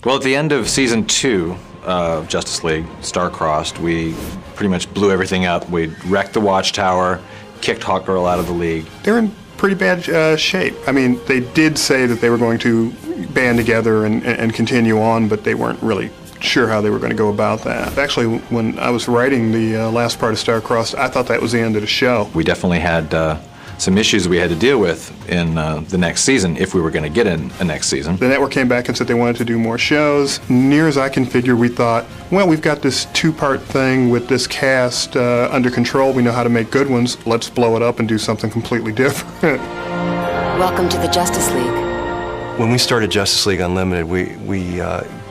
Well, at the end of season 2 of Justice League, Star-Crossed, we pretty much blew everything up. We wrecked the Watchtower, kicked Hawkgirl out of the league. They're in pretty bad shape. I mean, they did say that they were going to band together and continue on, but they weren't really sure how they were going to go about that. Actually, when I was writing the last part of Star-Crossed, I thought that was the end of the show. We definitely had some issues we had to deal with in the next season, if we were going to get in a next season. The network came back and said they wanted to do more shows. Near as I can figure, we thought, well, we've got this 2-part thing with this cast under control. We know how to make good ones. Let's blow it up and do something completely different. Welcome to the Justice League. When we started Justice League Unlimited, we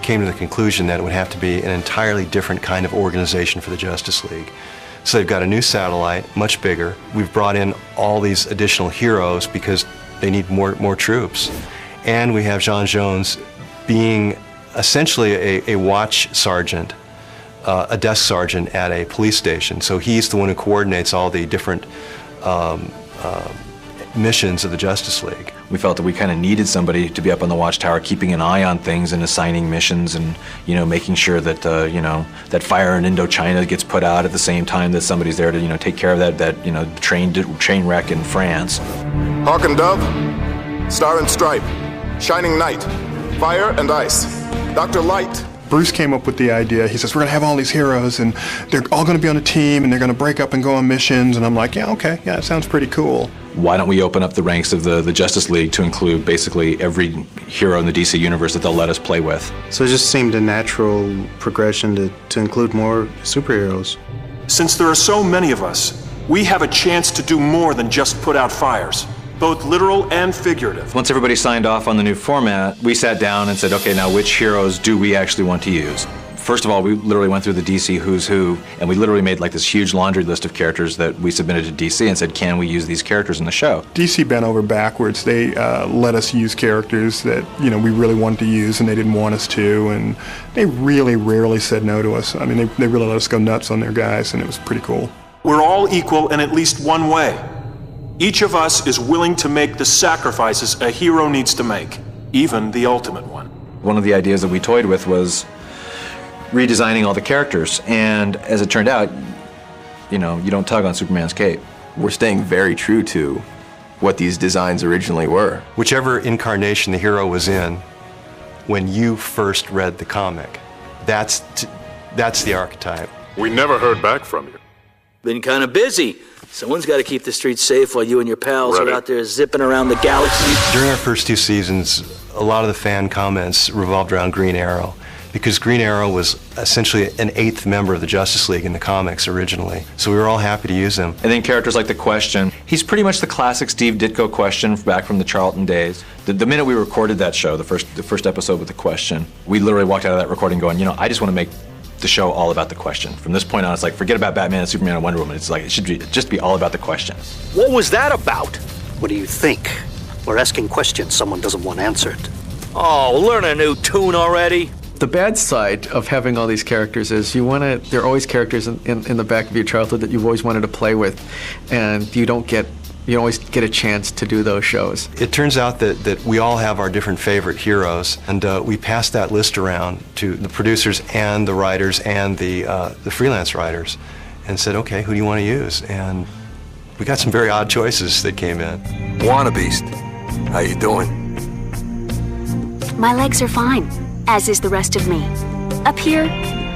came to the conclusion that it would have to be an entirely different kind of organization for the Justice League. So they've got a new satellite, much bigger. We've brought in all these additional heroes because they need more troops. And we have John Jones being essentially a watch sergeant, a desk sergeant at a police station. So he's the one who coordinates all the different missions of the Justice League. We felt that we kind of needed somebody to be up on the Watchtower, keeping an eye on things and assigning missions, and making sure that that fire in Indochina gets put out at the same time that somebody's there to take care of that train wreck in France. Hawk and Dove, Star and Stripe, Shining Knight, Fire and Ice, Dr. Light. Bruce came up with the idea. He says, we're going to have all these heroes, and they're all going to be on a team, and they're going to break up and go on missions. And I'm like, yeah, okay, yeah, it sounds pretty cool. Why don't we open up the ranks of the Justice League to include basically every hero in the DC universe that they'll let us play with? So it just seemed a natural progression to include more superheroes. Since there are so many of us, we have a chance to do more than just put out fires, both literal and figurative. Once everybody signed off on the new format, we sat down and said, okay, now which heroes do we actually want to use? First of all, we literally went through the DC who's who, and we literally made like this huge laundry list of characters that we submitted to DC and said, can we use these characters in the show? DC bent over backwards. They let us use characters that we really wanted to use, and they didn't want us to, and they really rarely said no to us. I mean, they really let us go nuts on their guys, and it was pretty cool. We're all equal in at least one way. Each of us is willing to make the sacrifices a hero needs to make, even the ultimate one. One of the ideas that we toyed with was redesigning all the characters, and as it turned out, you don't tug on Superman's cape. We're staying very true to what these designs originally were. Whichever incarnation the hero was in when you first read the comic, that's the archetype. We never heard back from you. Been kind of busy. Someone's got to keep the streets safe while you and your pals are out there zipping around the galaxy. During our first 2 seasons, a lot of the fan comments revolved around Green Arrow, because Green Arrow was essentially an 8th member of the Justice League in the comics originally. So we were all happy to use him. And then characters like the Question. He's pretty much the classic Steve Ditko Question back from the Charlton days. The minute we recorded that show, the first episode with the Question, we literally walked out of that recording going, I just want to make the show all about the Question. From this point on, it's like, forget about Batman and Superman and Wonder Woman. It's like, it should just be all about the Question. What was that about? What do you think? We're asking questions someone doesn't want answered. Oh, learn a new tune already. The bad side of having all these characters is there are always characters in the back of your childhood that you've always wanted to play with, and you don't always get a chance to do those shows. It turns out that we all have our different favorite heroes, and we passed that list around to the producers and the writers and the freelance writers, and said, okay, who do you want to use? And we got some very odd choices that came in. Wannabeast, how you doing? My legs are fine, as is the rest of me. Up here...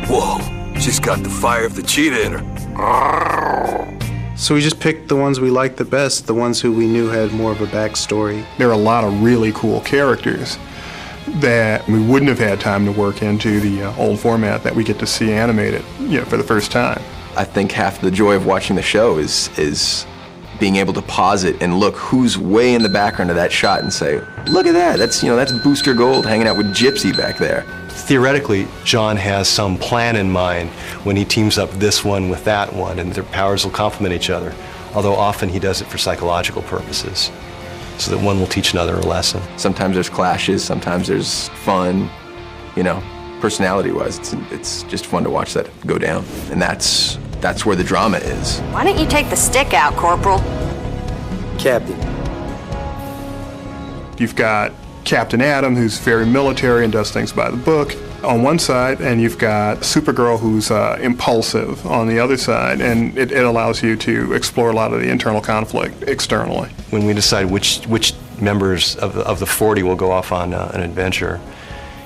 Whoa, she's got the fire of the cheetah in her. So we just picked the ones we liked the best, the ones who we knew had more of a backstory. There are a lot of really cool characters that we wouldn't have had time to work into the old format that we get to see animated, for the first time. I think half the joy of watching the show is being able to pause it and look who's way in the background of that shot and say, look at that, that's Booster Gold hanging out with Gypsy back there. Theoretically, John has some plan in mind when he teams up this one with that one, and their powers will complement each other, although often he does it for psychological purposes, so that one will teach another a lesson. Sometimes there's clashes, sometimes there's fun, personality-wise. It's just fun to watch that go down, and that's where the drama is. Why don't you take the stick out, Corporal? Captain. You've got Captain Atom, who's very military and does things by the book on one side, and you've got Supergirl, who's impulsive on the other side, and it allows you to explore a lot of the internal conflict externally. When we decide which members of the 40 will go off on an adventure,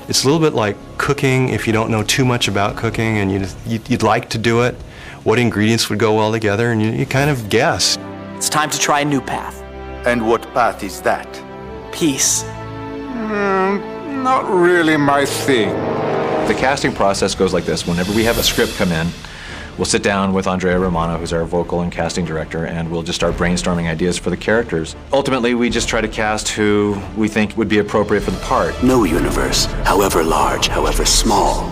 it's a little bit like cooking. If you don't know too much about cooking and you'd like to do it, what ingredients would go well together, and you kind of guess. It's time to try a new path. And what path is that? Peace. Not really my thing. The casting process goes like this. Whenever we have a script come in, we'll sit down with Andrea Romano, who's our vocal and casting director, and we'll just start brainstorming ideas for the characters. Ultimately, we just try to cast who we think would be appropriate for the part. No universe, however large, however small,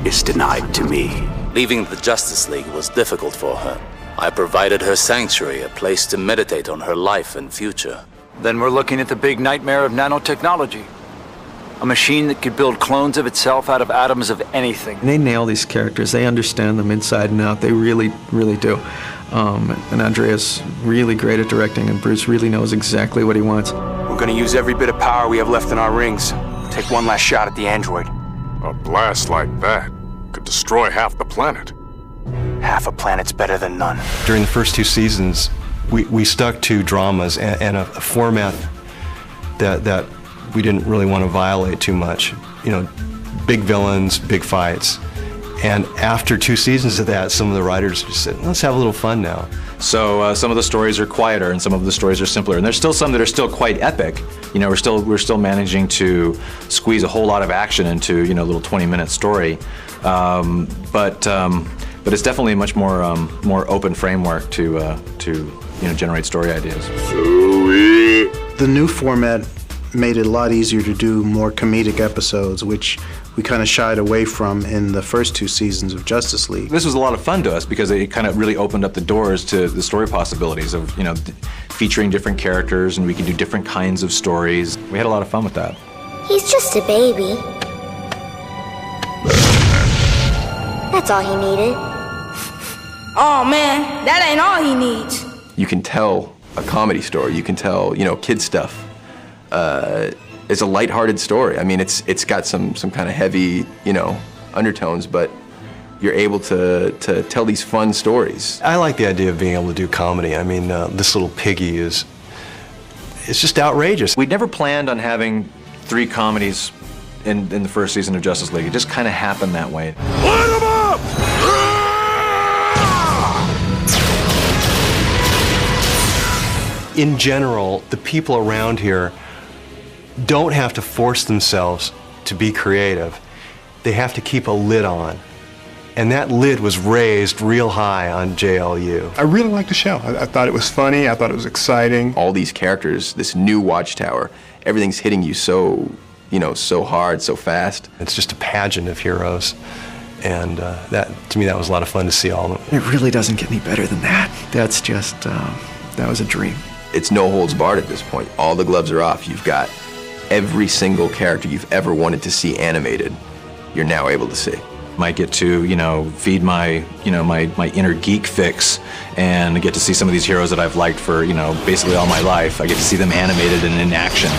is denied to me. Leaving the Justice League was difficult for her. I provided her sanctuary, a place to meditate on her life and future. Then we're looking at the big nightmare of nanotechnology. A machine that could build clones of itself out of atoms of anything. They nail these characters. They understand them inside and out. They really, really do. And Andrea's really great at directing, and Bruce really knows exactly what he wants. We're gonna use every bit of power we have left in our rings. Take one last shot at the android. A blast like that could destroy half the planet. Half a planet's better than none. During the first 2 seasons, we stuck to dramas and a format that we didn't really want to violate too much. You know, big villains, big fights. And after 2 seasons of that, some of the writers just said, let's have a little fun now. So some of the stories are quieter and some of the stories are simpler. And there's still some that are still quite epic. You know, we're still managing to squeeze a whole lot of action into, you know, a little 20-minute story. But it's definitely a much more open framework to you know, generate story ideas. The new format made it a lot easier to do more comedic episodes, which we kind of shied away from in the first 2 seasons of Justice League. This was a lot of fun to us because it kind of really opened up the doors to the story possibilities of, you know, featuring different characters, and we could do different kinds of stories. We had a lot of fun with that. He's just a baby. That's all he needed. Oh man, that ain't all he needs. You can tell a comedy story. You can tell, you know, kid stuff. It's a lighthearted story. I mean, it's got some kind of heavy, you know, undertones, but you're able to tell these fun stories. I like the idea of being able to do comedy. I mean, this little piggy it's just outrageous. We'd never planned on having 3 comedies in the first season of Justice League. It just kind of happened that way. Light 'em up! In general, the people around here don't have to force themselves to be creative. They have to keep a lid on. And that lid was raised real high on JLU. I really liked the show. I thought it was funny. I thought it was exciting. All these characters, this new Watchtower, everything's hitting you so, you know, so hard, so fast. It's just a pageant of heroes. And that, to me, that was a lot of fun to see all of them. It really doesn't get any better than that. That's just, that was a dream. It's no holds barred at this point. All the gloves are off. You've got every single character you've ever wanted to see animated, you're now able to see. Might get to, you know, feed my, you know, my inner geek fix and get to see some of these heroes that I've liked for, you know, basically all my life. I get to see them animated and in action.